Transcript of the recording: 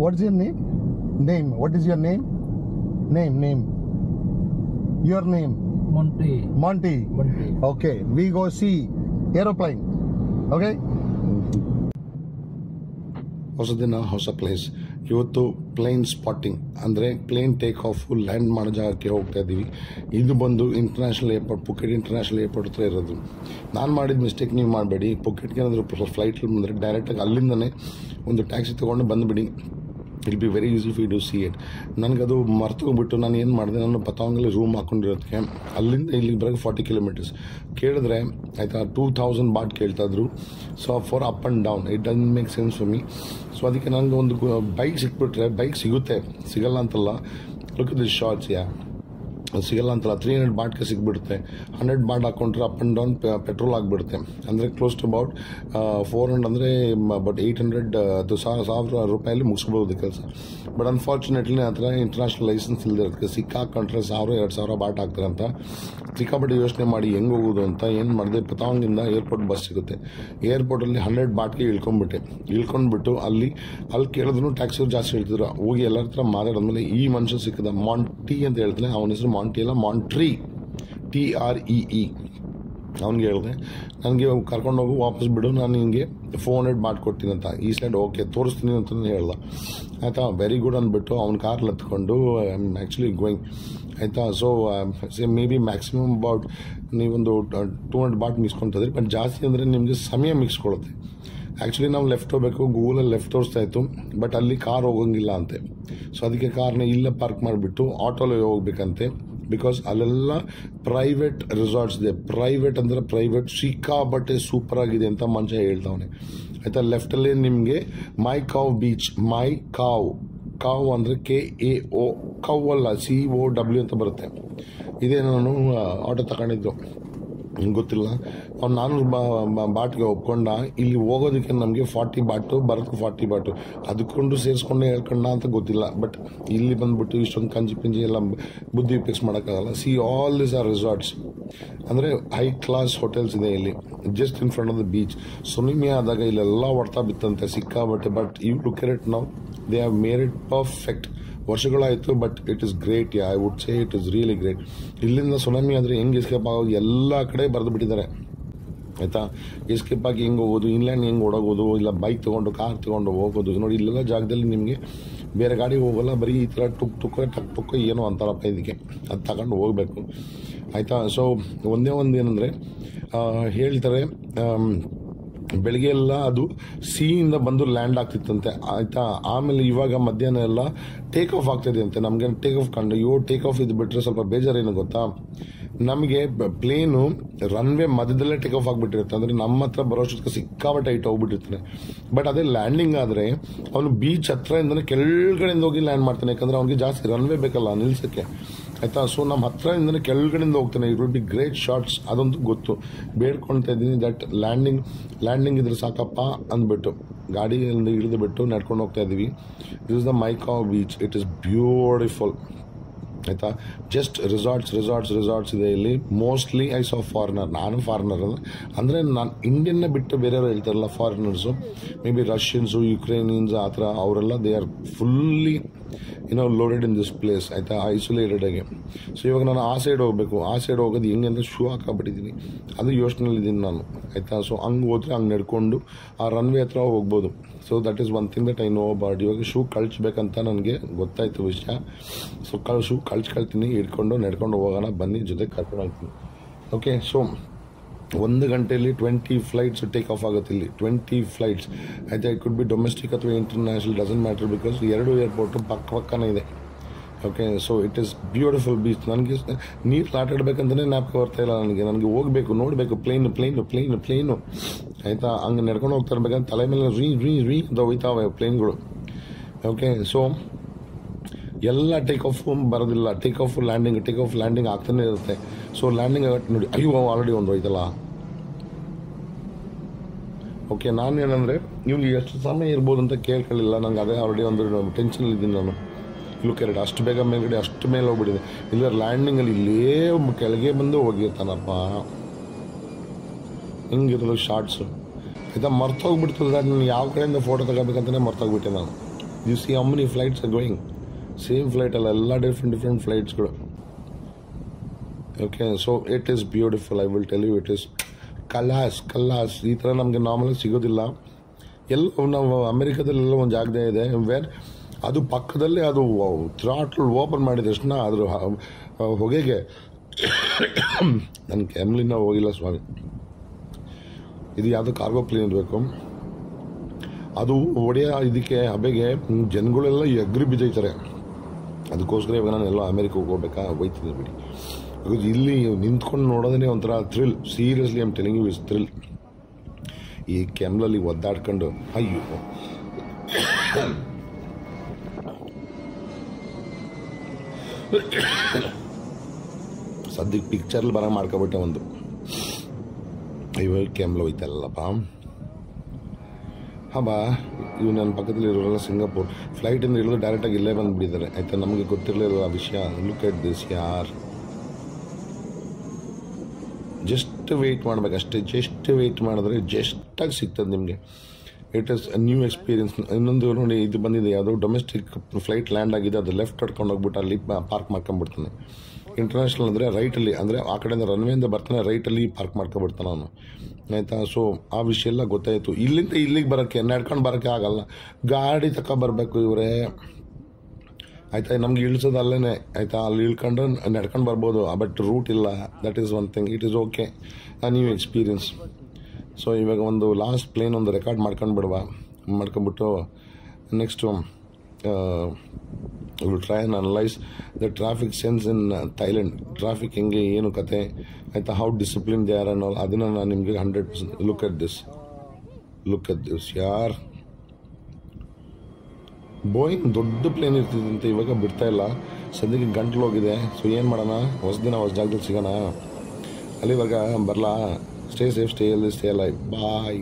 What's your name? Name. What is your name? Name. Your name? Monty. Okay. We go see aeroplane. Okay. ಹೊಸ ದಿನ ಹೊಸ place. ಇವತ್ತು plane spotting ಅಂದರೆ plane take off land ಮಾಡೋ ಜಾಗಕ್ಕೆ ಹೋಗ್ತಾ ಇದ್ದೀವಿ. ಇದು ಬಂದು ಇಂಟರ್ನ್ಯಾಷನಲ್ ಏರ್ಪೋರ್ಟ್, ಪುಕೆಟ್ ಇಂಟರ್ನ್ಯಾಷನಲ್ ಏರ್ಪೋರ್ಟ್ ಹತ್ರ ಇರೋದು. ನಾನು ಮಾಡಿದ ಮಿಸ್ಟೇಕ್ ನೀವು ಮಾಡಬೇಡಿ. ಪುಕೆಟ್ಗೆ ಏನಾದರೂ ಫ್ಲೈಟಲ್ಲಿ ಬಂದರೆ ಡೈರೆಕ್ಟಾಗಿ ಅಲ್ಲಿಂದನೇ ಒಂದು ಟ್ಯಾಕ್ಸಿ ತೊಗೊಂಡು ಬಂದುಬಿಡಿ. It'll be very easy for to see it. ನನಗದು ಮರ್ತೋಗ್ಬಿಟ್ಟು ನಾನು ಏನು ಮಾಡಿದೆ, ನಾನು ಪತಾಂಗಲ್ಲಿ ರೂಮ್ ಹಾಕೊಂಡಿರೋದಕ್ಕೆ ಅಲ್ಲಿಂದ ಇಲ್ಲಿಗೆ ಬರೋಕ್ಕೆ 40 ಕಿಲೋಮೀಟರ್ಸ್ ಕೇಳಿದ್ರೆ ಆಯಿತಾ 2000 ಬಾಟ್ ಕೇಳ್ತಾಯಿದ್ರು. So for up and down it didn't make sense for me. So ಅದಕ್ಕೆ ನನಗೆ ಒಂದು ಬೈಕ್ ಸಿಕ್ಬಿಟ್ರೆ, ಬೈಕ್ ಸಿಗುತ್ತೆ, ಸಿಗಲ್ಲ ಅಂತಲ್ಲ, ಲುಕ್ ದಿಸ್ ಶಾರ್ಟ್ಸ್ ಸಿಗಲ್ಲ ಅಂತಲ್ಲ, 300 ಬಾಟ್ಗೆ ಸಿಗ್ಬಿಡುತ್ತೆ. 100 ಬಾಟ್ ಹಾಕೊಂಡ್ರೆ ಅಪ್ ಆ್ಯಂಡ್ ಡೌನ್ ಪೆಟ್ರೋಲ್ ಆಗಿಬಿಡುತ್ತೆ. ಅಂದರೆ ಕ್ಲೋಸ್ ಟು ಅಬೌಟ್ 400 ಅಂದರೆ ಬಟ್ 800 1000 ರೂಪಾಯಲ್ಲಿ ಮುಗಿಸ್ಬೋದು ಕೆಲಸ. ಬಟ್ ಅನ್ಫಾರ್ಚುನೇಟ್ಲಿ ಆ ಥರ ಇಂಟರ್ನ್ಯಾಷನಲ್ ಲೈಸೆನ್ಸ್ ಇಲ್ಲದೆ ಸಿಕ್ಕಾಕೊಂಡ್ರೆ 1000-2000 ಬಾಟ್ ಆಗ್ತಾರೆ ಅಂತ ಸಿಕ್ಕಾಪಟ್ಟೆ ಯೋಚನೆ ಮಾಡಿ ಹೆಂಗೆ ಹೋಗೋದು ಅಂತ ಏನು ಮಾಡಿದೆ, ಪತಾಂಗಿಂದ ಏರ್ಪೋರ್ಟ್ ಬಸ್ ಸಿಗುತ್ತೆ. ಏರ್ಪೋರ್ಟಲ್ಲಿ 100 ಬಾಟ್ಗೆ ಇಳ್ಕೊಂಡ್ಬಿಟ್ಟು ಅಲ್ಲಿ ಕೇಳಿದ್ರು ಟ್ಯಾಕ್ಸಿಯವ್ರು ಜಾಸ್ತಿ ಹೇಳ್ತಿದ್ರು. ಹೋಗಿ ಎಲ್ಲರ ಹತ್ರ ಮಾತಾಡಿದ್ಮೇಲೆ ಈ ಮನುಷ್ಯ ಸಿಕ್ಕಿದ, ಮಾಂಟಿ ಅಂತ ಹೇಳ್ತಾನೆ. ಅವನ ಹೆಸರು ಮಾಂಟಿ ಅಲ್ಲ, ಮಾಂಟ್ರಿ, TREE. ಅವ್ನಿಗೆ ಹೇಳಿದೆ ನನಗೆ ಕರ್ಕೊಂಡೋಗಿ ವಾಪಸ್ ಬಿಡು, ನಾನು ನಿಮಗೆ 400 ಬಾಟ್ ಕೊಡ್ತೀನಿ ಅಂತ. ಈ ಸೈಡ್ ಓಕೆ ತೋರಿಸ್ತೀನಿ ಅಂತ ಹೇಳ್ದ. ಆಯಿತಾ, ವೆರಿ ಗುಡ್ ಅಂದ್ಬಿಟ್ಟು ಅವ್ನ ಕಾರ್ಲ್ಲಿ ಹತ್ಕೊಂಡು ಐ ಆಮ್ ಆ್ಯಕ್ಚುಲಿ ಗೋಯಿಂಗ್. ಆಯಿತಾ. So may be maximum about ನೀವೊಂದು 200 ಬಾಟ್ ಮಿಕ್ಸ್ಕೊತಿದ್ರಿ. ಬಟ್ ಜಾಸ್ತಿ ಅಂದರೆ ನಿಮಗೆ ಸಮಯ ಮಿಕ್ಸ್ಕೊಳ್ಳುತ್ತೆ. ಆ್ಯಕ್ಚುಲಿ ನಾವು ಲೆಫ್ಟ್ ಹೋಗಬೇಕು, ಗೂಗಲಲ್ಲಿ ಲೆಫ್ಟ್ ತೋರಿಸ್ತಾ ಇತ್ತು, ಬಟ್ ಅಲ್ಲಿ ಕಾರ್ ಹೋಗೋಂಗಿಲ್ಲ ಅಂತೆ. ಸೊ ಅದಕ್ಕೆ ಕಾರ್ನ ಇಲ್ಲೇ ಪಾರ್ಕ್ ಮಾಡಿಬಿಟ್ಟು ಆಟೋಲ್ಲಿ ಹೋಗ್ಬೇಕಂತೆ. ಬಿಕಾಸ್ ಅಲ್ಲೆಲ್ಲ ಪ್ರೈವೇಟ್ ರೆಸಾರ್ಟ್ಸ್ ಇದೆ. ಪ್ರೈವೇಟ್ ಅಂದರೆ ಪ್ರೈವೇಟ್ ಸಿಕ್ಕಾಬಟ್ಟೆ ಸೂಪರ್ ಆಗಿದೆ ಅಂತ ಮನುಷ್ಯ ಹೇಳ್ತಾವನೆ. ಆಯಿತಾ. ಲೆಫ್ಟಲ್ಲಿ ನಿಮಗೆ ಮೈ ಕಾವ್ ಬೀಚ್, ಮೈ ಕಾವ್ ಅಂದರೆ KAO, ಕವ್ ಅಲ್ಲ COW ಅಂತ ಬರುತ್ತೆ. ಇದೇ ನಾನು ಆಟೋ ತಗೊಂಡಿದ್ದು, ಗೊತ್ತಿಲ್ಲ. ಅವ್ನು 400 ಬಾಟ್ಗೆ ಒಪ್ಕೊಂಡ. ಇಲ್ಲಿ ಹೋಗೋದಕ್ಕೆ ನಮಗೆ 40 ಬಾಟು, ಬರೋದಕ್ಕೆ 40 ಬಾಟು, ಅದಕ್ಕೊಂಡು ಸೇರಿಸ್ಕೊಂಡೆ ಹೇಳ್ಕೊಂಡ ಅಂತ ಗೊತ್ತಿಲ್ಲ. ಬಟ್ ಇಲ್ಲಿ ಬಂದುಬಿಟ್ಟು ಇಷ್ಟೊಂದು ಕಂಜಿ ಪಿಂಜಿ ಎಲ್ಲ ಬುದ್ಧಿ ಫಿಕ್ಸ್ ಮಾಡೋಕ್ಕಾಗಲ್ಲ. See all this are resorts, ಅಂದರೆ ಹೈ ಕ್ಲಾಸ್ ಹೋಟೆಲ್ಸ್ ಇದೆ ಇಲ್ಲಿ, just in front of the beach. Tsunami ಆದಾಗ ಇಲ್ಲೆಲ್ಲ ಹೊಡ್ತಾ ಬಿತ್ತಂತೆ ಸಿಕ್ಕಾಬಟ್ಟೆ. But you look at it now, they have made it perfect. ವರ್ಷಗಳಾಯಿತು, but it is great. I would say it is really great. ಇಲ್ಲಿಂದ tsunami ಆದರೆ ಹೆಂಗೆ ಎಸ್ಕೇಪ್ ಆಗೋದು ಎಲ್ಲ ಕಡೆ ಬರೆದು ಬಿಟ್ಟಿದ್ದಾರೆ. ಆಯಿತಾ. ಎಸ್ಕೇಪ್ ಆಗಿ ಹೆಂಗೆ ಹೋಗೋದು, ಇನ್ಲ್ಯಾಂಡ್ ಹೆಂಗೆ ಓಡೋಗೋದು, ಇಲ್ಲ ಬೈಕ್ ತೊಗೊಂಡು ಕಾರ್ ತೊಗೊಂಡು ಹೋಗೋದು. ನೋಡಿ ಇಲ್ಲೆಲ್ಲ ಜಾಗದಲ್ಲಿ ನಿಮಗೆ ಬೇರೆ ಗಾಡಿ ಹೋಗೋಲ್ಲ, ಬರೀ ಈ ಥರ ಟುಕ್ ಏನೋ ಅಂತಾರಪ್ಪ ಇದಕ್ಕೆ, ಅದು ತಗೊಂಡು ಹೋಗಬೇಕು. ಆಯಿತಾ. ಸೊ ಒಂದೇ ಒಂದು ಏನಂದರೆ ಹೇಳ್ತಾರೆ, ಬೆಳಗ್ಗೆ ಎಲ್ಲ ಅದು ಸಿಯಿಂದ ಬಂದು ಲ್ಯಾಂಡ್ ಆಗ್ತಿತ್ತಂತೆ. ಆಯಿತಾ. ಆಮೇಲೆ ಇವಾಗ ಮಧ್ಯಾಹ್ನ ಎಲ್ಲ ಟೇಕ್ ಆಫ್ ಆಗ್ತಿದೆ ಅಂತೆ. ನಮಗೆ ಟೇಕ್ ಆಫ್ ಕಂಡು ಟೇಕ್ ಆಫ್ ಇದು ಬಿಟ್ಟರೆ ಸ್ವಲ್ಪ ಬೇಜಾರೇನು ಗೊತ್ತಾ, ನಮಗೆ ಪ್ಲೇನು ರನ್ವೇ ಮಧ್ಯದಲ್ಲೇ ಟೇಕ್ ಆಫ್ ಆಗಿಬಿಟ್ಟಿರುತ್ತೆ. ಅಂದರೆ ನಮ್ಮ ಹತ್ರ ಬರೋಷ್ಟಕ್ಕೆ ಸಿಕ್ಕಾಬಟ್ಟೆ ಹೈಟ್ ಹೋಗ್ಬಿಟ್ಟಿರ್ತಾನೆ. ಬಟ್ ಅದೇ ಲ್ಯಾಂಡಿಂಗ್ ಆದರೆ ಅವನು ಬೀಚ್ ಹತ್ರದಿಂದನೇ ಕೆಳಗಡೆಯಿಂದ ಹೋಗಿ ಲ್ಯಾಂಡ್ ಮಾಡ್ತಾನೆ. ಯಾಕಂದರೆ ಅವ್ನಿಗೆ ಜಾಸ್ತಿ ರನ್ವೇ ಬೇಕಲ್ಲ ನಿಲ್ಸೋಕ್ಕೆ. ಆಯಿತಾ. ಸೊ ನಮ್ಮ ಹತ್ರದಿಂದನೇ ಕೆಳಗಡೆಯಿಂದ ಹೋಗ್ತಾನೆ. It will be great shorts. ಅದಂತೂ ಗೊತ್ತು, ಬೇಡ್ಕೊಳ್ತಾ ಇದ್ದೀನಿ ದಟ್ ಲ್ಯಾಂಡಿಂಗ್ ಇದ್ರೆ ಸಾಕಪ್ಪ ಅಂದ್ಬಿಟ್ಟು ಗಾಡಿಯಿಂದ ಇಳಿದು ಬಿಟ್ಟು ನಡ್ಕೊಂಡು ಹೋಗ್ತಾ ಇದ್ದೀವಿ. ದಿಸ್ ಇಸ್ ದ ಮೈ ಕಾವ್ ಬೀಚ್. It is beautiful. ಆಯಿತಾ. ಜಸ್ಟ್ ರೆಸಾರ್ಟ್ಸ್ ಇದೆ ಇಲ್ಲಿ. Mostly I saw foreigner. ನಾನು ಫಾರಿನರ್ ಅಂದರೆ ನಾನು ಇಂಡಿಯನ್ನ ಬಿಟ್ಟು ಬೇರೆಯವರು ಹೇಳ್ತಾರಲ್ಲ ಫಾರಿನರ್ಸು, ಮೇ ಬಿ ರಷ್ಯನ್ಸು, ಯುಕ್ರೇನಿಯನ್ಸ್ ಆ ಥರ, ಅವರೆಲ್ಲ they are fully loaded in this place. ಆಯಿತಾ. ಐಸೋಲೇಟೆಡ್ ಆಗಿ. ಸೊ ಇವಾಗ ನಾನು ಆ ಸೈಡ್ ಹೋಗಬೇಕು. ಆ ಸೈಡ್ ಹೋಗೋದು ಹೆಂಗೆ ಅಂದರೆ ಶೂ ಹಾಕಾಬಿಟ್ಟಿದ್ದೀನಿ, ಅದು ಯೋಚನೆಯಲ್ಲಿದ್ದೀನಿ ನಾನು. ಆಯಿತಾ. ಸೊ ಹಂಗೆ ಹೋದರೆ ಹಂಗೆ ನಡ್ಕೊಂಡು ಆ ರನ್ವೇ ಹತ್ರ ಹೋಗ್ಬೋದು. So that is one thing that I know about. ಇವಾಗ ಶೂ ಕಳ್ಚಬೇಕಂತ ನನಗೆ ಗೊತ್ತಾಯ್ತು ವಿಷಯ. ಸೊ ಶೂ ಕಳ್ತೀನಿ, ಹಿಡ್ಕೊಂಡು ನಡ್ಕೊಂಡು ಹೋಗೋಣ ಬನ್ನಿ, ಜೊತೆ ಕರ್ಕೊಂಡು ಹೋಗ್ತೀನಿ. ಓಕೆ. ಸೊ 1 ಗಂಟೆಯಲ್ಲಿ 20 ಫ್ಲೈಟ್ಸ್ ಟೇಕ್ ಆಫ್ ಆಗುತ್ತೆ ಇಲ್ಲಿ. 20 ಫ್ಲೈಟ್ಸ್. ಆಯಿತಾ. ಇಟ್ ಕುಡ್ ಬಿ ಡೊಮೆಸ್ಟಿಕ್ ಅಥವಾ international, doesn't matter, because 2 airport ಪಕ್ಕನೇ ಇದೆ. Okay. So it is beautiful beach. ನನಗೆ ನೀರು ಆಟಾಡಬೇಕಂತಲೇ ಜ್ಞಾಪಕ ಬರ್ತಾ ಇಲ್ಲ ನನಗೆ ಹೋಗಬೇಕು, ನೋಡಬೇಕು, ಪ್ಲೇನು. ಆಯಿತಾ. ಹಂಗೆ ನಡ್ಕೊಂಡು ಹೋಗ್ತಾ ಇರ್ಬೇಕಂತ ತಲೆ ಮೇಲೆ ರೀ ಅಂತ ಹೋಯ್ತಾವೆ ಪ್ಲೇನ್ಗಳು. ಓಕೆ. ಸೊ ಎಲ್ಲ ಟೇಕ್ ಆಫ್ ಬರೋದಿಲ್ಲ, ಟೇಕ್ ಆಫ್ ಲ್ಯಾಂಡಿಂಗ್ ಆಗ್ತಾನೆ ಇರುತ್ತೆ. ಸೊ ಲ್ಯಾಂಡಿಂಗ್ ಆಗತ್ತೆ ನೋಡಿ, ಅಯ್ಯೋ ಆಲ್ರೆಡಿ ಒಂದು ಹೋಯ್ತಲ್ಲ. ಓಕೆ. ನಾನೇನಂದರೆ ಇವ್ಗೆ ಎಷ್ಟು ಸಮಯ ಇರ್ಬೋದು ಅಂತ ಕೇಳ್ಕೊಳ್ಳಿಲ್ಲ. ನಂಗೆ ಅದೇ ಆಲ್ರೆಡಿ ಒಂದು ಟೆನ್ಷನಲ್ಲಿ ಇದ್ದೀನಿ ನಾನು. ಲುಕ್ ಅಷ್ಟು ಬೇಗ ಮೇಲ್ಗಡೆ ಅಷ್ಟು ಮೇಲೆ ಹೋಗ್ಬಿಟ್ಟಿದೆ. ಇಲ್ಲ ಲ್ಯಾಂಡಿಂಗಲ್ಲಿ ಇಲ್ಲೇ ಕೆಳಗೆ ಬಂದು ಹೋಗಿರ್ತಾನಪ್ಪ. ಹಿಂಗಿರೋದು ಶಾರ್ಟ್ಸು. ಆಯಿತಾ. ಮರ್ತೋಗ್ಬಿಡ್ತದೆ. ನಾನು ಯಾವ ಕಡೆಯಿಂದ ಫೋಟೋ ತಗೋಬೇಕಂತಲೇ ಮರ್ತೋಗ್ಬಿಟ್ಟೆ ನಾನು. You see how many flights are going, same flight ಅಲ್ಲ, ಎಲ್ಲ ಡಿಫ್ರೆಂಟ್ ಫ್ಲೈಟ್ಸ್ಗಳು. Okay, so it is beautiful. I will tell you, it is class. ಈ ಥರ ನಮಗೆ ನಾರ್ಮಲಾಗಿ ಸಿಗೋದಿಲ್ಲ. ಎಲ್ಲ ನಾವು ಅಮೆರಿಕದಲ್ಲೆಲ್ಲ ಒಂದು ಜಾಗದೇ ಇದೆ ವೇರ್ ಅದು ಪಕ್ಕದಲ್ಲೇ ಅದು ಥ್ರಾಟ್ಲ್ ಓಪನ್ ಮಾಡಿದ ತಕ್ಷಣ ಅದ್ರ ಹೊಗೆಗೆ ನನ್ನ ಕ್ಯಾಮ್ಲಿನ ಹೋಗಿಲ್ಲ ಸ್ವಾಮಿ. ಇದು ಯಾವುದೋ ಕಾರ್ಗೋ ಪ್ಲೇನ್ ಇರಬೇಕು. ಅದು ಇದಕ್ಕೆ ಹಬೆಗೆ ಜನಗಳೆಲ್ಲ ಎಗ್ರಿ ಬಿದ್ದೈತಾರೆ. ಅದಕ್ಕೋಸ್ಕರ ಇವಾಗ ನಾನು ಎಲ್ಲ ಅಮೆರಿಕಕ್ಕೆ ಹೋಗ್ಬೇಕಾ ಹೋಯ್ತಿದ್ದೆ ಬಿಡಿ. ಬಿಕಾಸ್ ಇಲ್ಲಿ ನಿಂತ್ಕೊಂಡು ನೋಡೋದೇ ಒಂಥರ thrill. Seriously I am telling you is thrill. ಈ ಕೆಮ್ಲಲ್ಲಿ ಒದ್ದಾಡ್ಕೊಂಡು ಅಯ್ಯೋ ಸದ್ಯಕ್ಕೆ ಪಿಕ್ಚರ್ಲಿ ಬರ ಮಾಡ್ಕೊಬಿಟ್ಟೆ ಒಂದು. ಇವಾಗ ಕೆಮ್ಲ ಹೋಯ್ತಲ್ಲಪ್ಪ. ಬಾ ಇವು ನನ್ನ ಪಕ್ಕದಲ್ಲಿ ಇರೋಲ್ಲ ಸಿಂಗಾಪುರ್. ಫ್ಲೈಟಿಂದ ಇಳಿದು ಡೈರೆಕ್ಟಾಗಿ ಇಲ್ಲೇ ಬಂದುಬಿಟ್ಟಿದ್ದಾರೆ. ಆಯಿತಾ, ನಮಗೆ ಗೊತ್ತಿರಲಿಲ್ಲ ಆ ವಿಷಯ. ಲುಕ್ ಎಟ್ ದಿಸ್ ಯಾರ್. ಜಸ್ಟ್ ವೆಯ್ಟ್ ಮಾಡಬೇಕಷ್ಟೇ. ಜಸ್ಟ್ ವೆಯ್ಟ್ ಮಾಡಿದ್ರೆ ಜಸ್ಟಾಗಿ ಸಿಗ್ತದೆ ನಿಮಗೆ. It is a new experience. ಇನ್ನೊಂದು ನೋಡಿ, ಇದು ಬಂದಿದೆ ಯಾವುದೋ ಡೊಮೆಸ್ಟಿಕ್ ಫ್ಲೈಟ್ ಲ್ಯಾಂಡ್ ಆಗಿದೆ. ಅದು ಲೆಫ್ಟ್ ಹೊಡ್ಕೊಂಡು ಹೋಗ್ಬಿಟ್ಟು ಅಲ್ಲಿ ಪಾರ್ಕ್ ಮಾಡ್ಕೊಂಡ್ಬಿಡ್ತಾನೆ. ಇಂಟರ್ನ್ಯಾಷನಲ್ ಅಂದರೆ ರೈಟಲ್ಲಿ, ಅಂದರೆ ಆ ಕಡೆಯಿಂದ ರನ್ವೇಯಿಂದ ಬರ್ತಾನೆ, ರೈಟಲ್ಲಿ ಪಾರ್ಕ್ ಮಾಡ್ಕೊಂಡ್ಬಿಡ್ತಾನೆ ಅವನು. ಆಯಿತಾ, ಸೊ ಆ ವಿಷಯ ಎಲ್ಲ ಗೊತ್ತಾಯಿತು. ಇಲ್ಲಿಂದ ಇಲ್ಲಿಗೆ ಬರೋಕ್ಕೆ ನಡ್ಕೊಂಡು ಬರೋಕ್ಕೆ ಆಗಲ್ಲ, ಗಾಡಿ ತಗೊಬರ್ಬೇಕು ಇವರೇ. ಆಯಿತಾ, ನಮ್ಗೆ ಇಳಿಸೋದು ಅಲ್ಲೇ. ಆಯಿತಾ, ಅಲ್ಲಿ ಇಳ್ಕೊಂಡು ನಡ್ಕೊಂಡು ಬರ್ಬೋದು, ಬಟ್ ರೂಟ್ ಇಲ್ಲ. That is one thing. It is okay, ಆ ನ್ಯೂ ಎಕ್ಸ್ಪೀರಿಯನ್ಸ್. ಸೊ ಇವಾಗ ಒಂದು ಲಾಸ್ಟ್ ಪ್ಲೇನ್ ಒಂದು ರೆಕಾರ್ಡ್ ಮಾಡ್ಕೊಂಡ್ಬಿಟ್ಟು next will try and analyse the traffic sense in Thailand. Traffic ಹೆಂಗೆ, ಏನು ಕತೆ, ಆಯಿತಾ, ಹೌ ಡಿಸಿಪ್ಲಿನ್ ದೇ ಆರ್ ಅನ್ನೋ ಅದನ್ನು ನಾನು ನಿಮಗೆ 100% ಲುಕ್ ಅಟ್ ದಿಸ್ ಯಾರ್. ಬೋಯಿಂಗ್ ದೊಡ್ಡ ಪ್ಲೇನ್ ಇರ್ತಿದ್ದಂತೆ, ಇವಾಗ ಬಿಡ್ತಾ ಇಲ್ಲ. ಸದ್ಯಕ್ಕೆ ಗಂಟ್ಲು ಹೋಗಿದೆ. ಸೊ ಏನು ಮಾಡೋಣ, ಹೊಸ ಜಾಗದಲ್ಲಿ ಸಿಗೋಣ. ಅಲ್ಲಿವಾಗ ಬರಲಾ. Stay safe, stay healthy, stay alive. ಬಾಯ್.